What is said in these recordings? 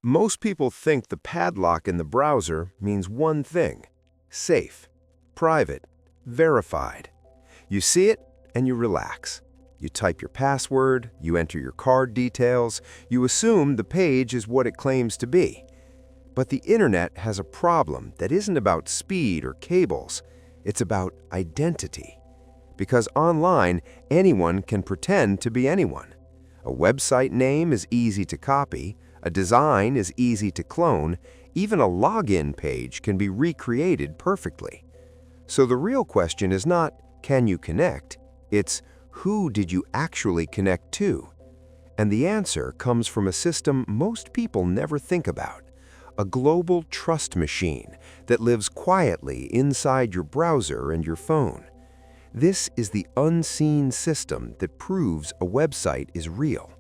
Most people think the padlock in the browser means one thing: safe, private, verified. You see it and you relax. You type your password, you enter your card details, you assume the page is what it claims to be. But the internet has a problem that isn't about speed or cables, it's about identity. Because online, anyone can pretend to be anyone. A website name is easy to copy, a design is easy to clone, even a login page can be recreated perfectly. So the real question is not, can you connect? It's, who did you actually connect to? And the answer comes from a system most people never think about: a global trust machine that lives quietly inside your browser and your phone. This is the unseen system that proves a website is real.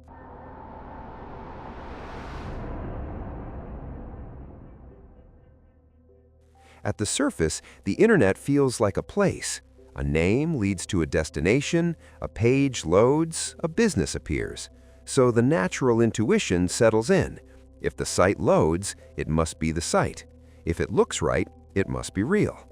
At the surface, the internet feels like a place. A name leads to a destination, a page loads, a business appears. So the natural intuition settles in. If the site loads, it must be the site. If it looks right, it must be real.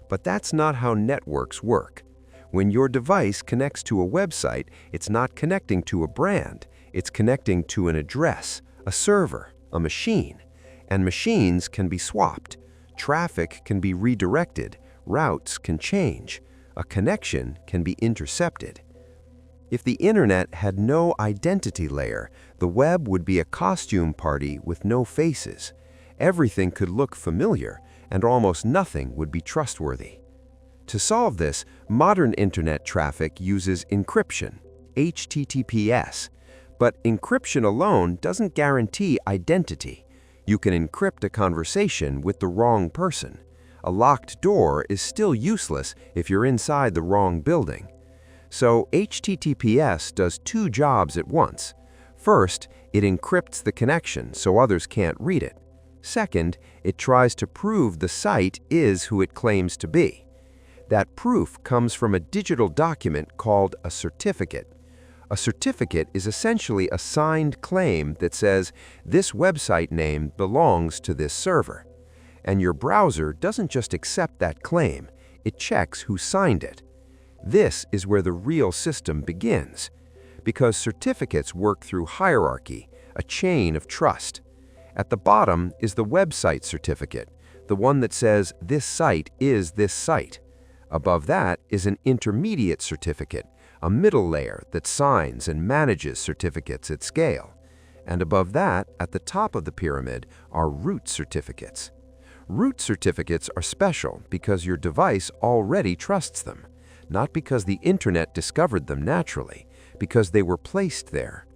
But that's not how networks work. When your device connects to a website, it's not connecting to a brand. It's connecting to an address, a server, a machine. And machines can be swapped. Traffic can be redirected. Routes can change. A connection can be intercepted. If the internet had no identity layer, the web would be a costume party with no faces. Everything could look familiar, and almost nothing would be trustworthy. To solve this, modern internet traffic uses encryption, HTTPS. But encryption alone doesn't guarantee identity. You can encrypt a conversation with the wrong person. A locked door is still useless if you're inside the wrong building. So HTTPS does two jobs at once. First, it encrypts the connection so others can't read it. Second, it tries to prove the site is who it claims to be. That proof comes from a digital document called a certificate. A certificate is essentially a signed claim that says, this website name belongs to this server. And your browser doesn't just accept that claim, it checks who signed it. This is where the real system begins, because certificates work through hierarchy, a chain of trust. At the bottom is the website certificate, the one that says this site is this site. Above that is an intermediate certificate, a middle layer that signs and manages certificates at scale. And above that, at the top of the pyramid, are root certificates. Root certificates are special because your device already trusts them, not because the internet discovered them naturally, because they were placed there.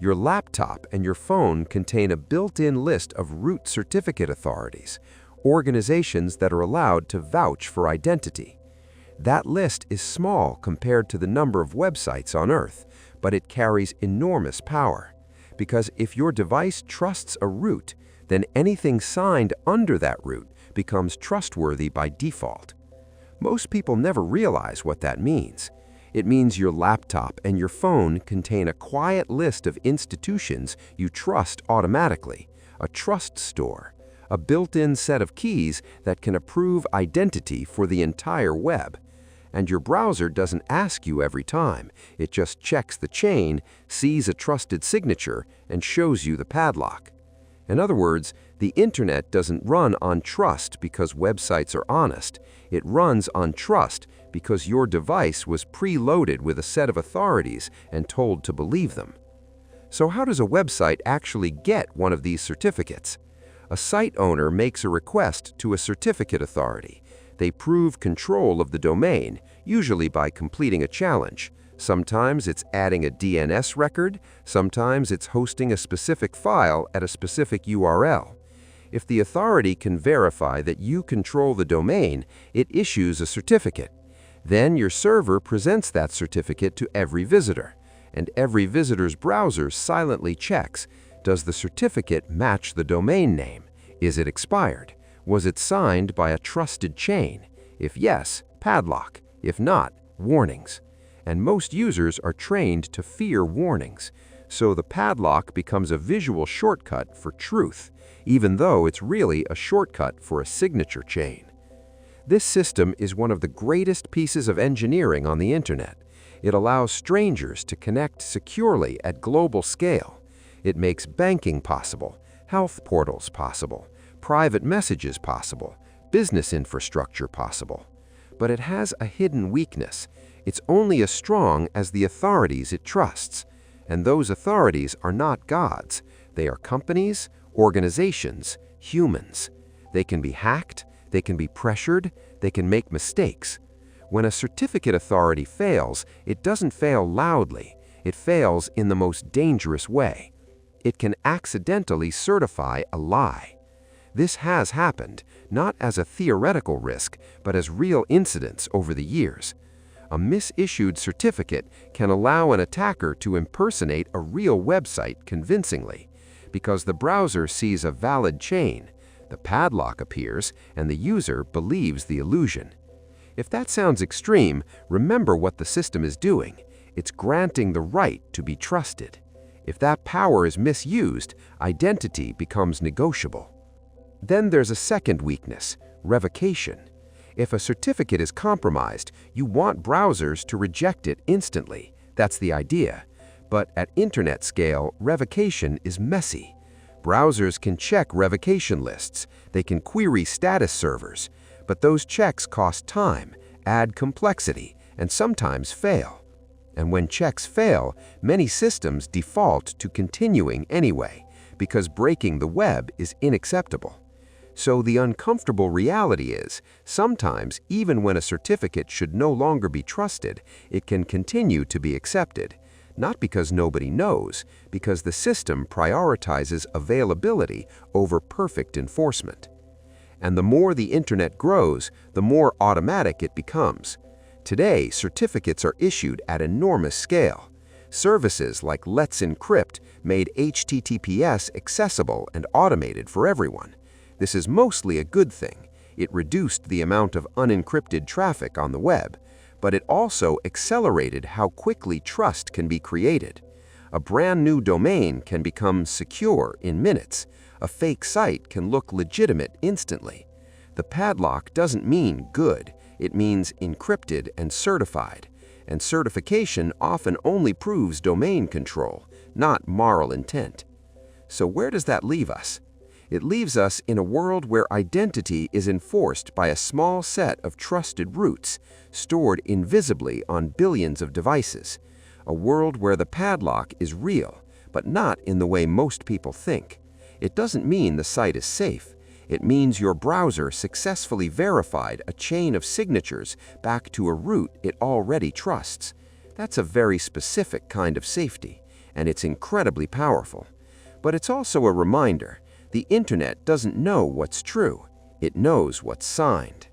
Your laptop and your phone contain a built-in list of root certificate authorities, organizations that are allowed to vouch for identity. That list is small compared to the number of websites on Earth, but it carries enormous power. Because if your device trusts a root, then anything signed under that root becomes trustworthy by default. Most people never realize what that means. It means your laptop and your phone contain a quiet list of institutions you trust automatically, a trust store, a built-in set of keys that can approve identity for the entire web. And your browser doesn't ask you every time. It just checks the chain, sees a trusted signature, and shows you the padlock. In other words, the internet doesn't run on trust because websites are honest. It runs on trust because your device was preloaded with a set of authorities and told to believe them. So how does a website actually get one of these certificates? A site owner makes a request to a certificate authority. They prove control of the domain, usually by completing a challenge. Sometimes it's adding a DNS record, sometimes it's hosting a specific file at a specific URL. If the authority can verify that you control the domain, it issues a certificate. Then your server presents that certificate to every visitor, and every visitor's browser silently checks, does the certificate match the domain name? Is it expired? Was it signed by a trusted chain? If yes, padlock. If not, warnings. And most users are trained to fear warnings. So the padlock becomes a visual shortcut for truth, even though it's really a shortcut for a signature chain. This system is one of the greatest pieces of engineering on the internet. It allows strangers to connect securely at global scale. It makes banking possible, health portals possible, private messages possible, business infrastructure possible. But it has a hidden weakness. It's only as strong as the authorities it trusts. And those authorities are not gods. They are companies, organizations, humans. They can be hacked, they can be pressured, they can make mistakes. When a certificate authority fails, it doesn't fail loudly. It fails in the most dangerous way. It can accidentally certify a lie. This has happened, not as a theoretical risk, but as real incidents over the years. A misissued certificate can allow an attacker to impersonate a real website convincingly. Because the browser sees a valid chain, the padlock appears, and the user believes the illusion. If that sounds extreme, remember what the system is doing. It's granting the right to be trusted. If that power is misused, identity becomes negotiable. Then there's a second weakness, revocation. If a certificate is compromised, you want browsers to reject it instantly. That's the idea. But at internet scale, revocation is messy. Browsers can check revocation lists. They can query status servers. But those checks cost time, add complexity, and sometimes fail. And when checks fail, many systems default to continuing anyway, because breaking the web is unacceptable. So the uncomfortable reality is, sometimes even when a certificate should no longer be trusted, it can continue to be accepted. Not because nobody knows, because the system prioritizes availability over perfect enforcement. And the more the internet grows, the more automatic it becomes. Today, certificates are issued at enormous scale. Services like Let's Encrypt made HTTPS accessible and automated for everyone. This is mostly a good thing. It reduced the amount of unencrypted traffic on the web, but it also accelerated how quickly trust can be created. A brand new domain can become secure in minutes. A fake site can look legitimate instantly. The padlock doesn't mean good. It means encrypted and certified. And certification often only proves domain control, not moral intent. So where does that leave us? It leaves us in a world where identity is enforced by a small set of trusted roots, stored invisibly on billions of devices. A world where the padlock is real, but not in the way most people think. It doesn't mean the site is safe. It means your browser successfully verified a chain of signatures back to a root it already trusts. That's a very specific kind of safety, and it's incredibly powerful. But it's also a reminder. The internet doesn't know what's true. It knows what's signed.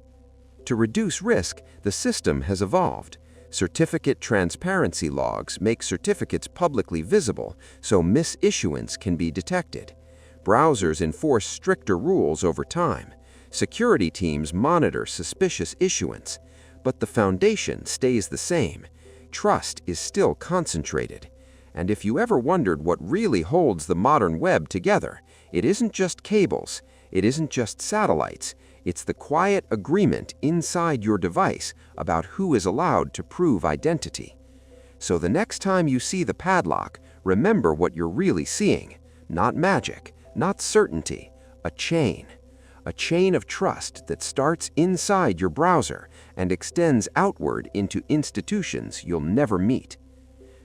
To reduce risk, the system has evolved. Certificate transparency logs make certificates publicly visible so misissuance can be detected. Browsers enforce stricter rules over time. Security teams monitor suspicious issuance. But the foundation stays the same. Trust is still concentrated. And if you ever wondered what really holds the modern web together, it isn't just cables, it isn't just satellites, it's the quiet agreement inside your device about who is allowed to prove identity. So the next time you see the padlock, remember what you're really seeing. Not magic, not certainty, a chain. A chain of trust that starts inside your browser and extends outward into institutions you'll never meet.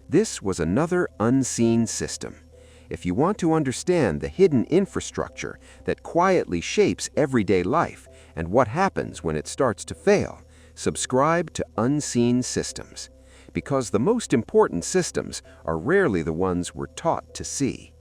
This was another unseen system. If you want to understand the hidden infrastructure that quietly shapes everyday life and what happens when it starts to fail, subscribe to Unseen Systems. Because the most important systems are rarely the ones we're taught to see.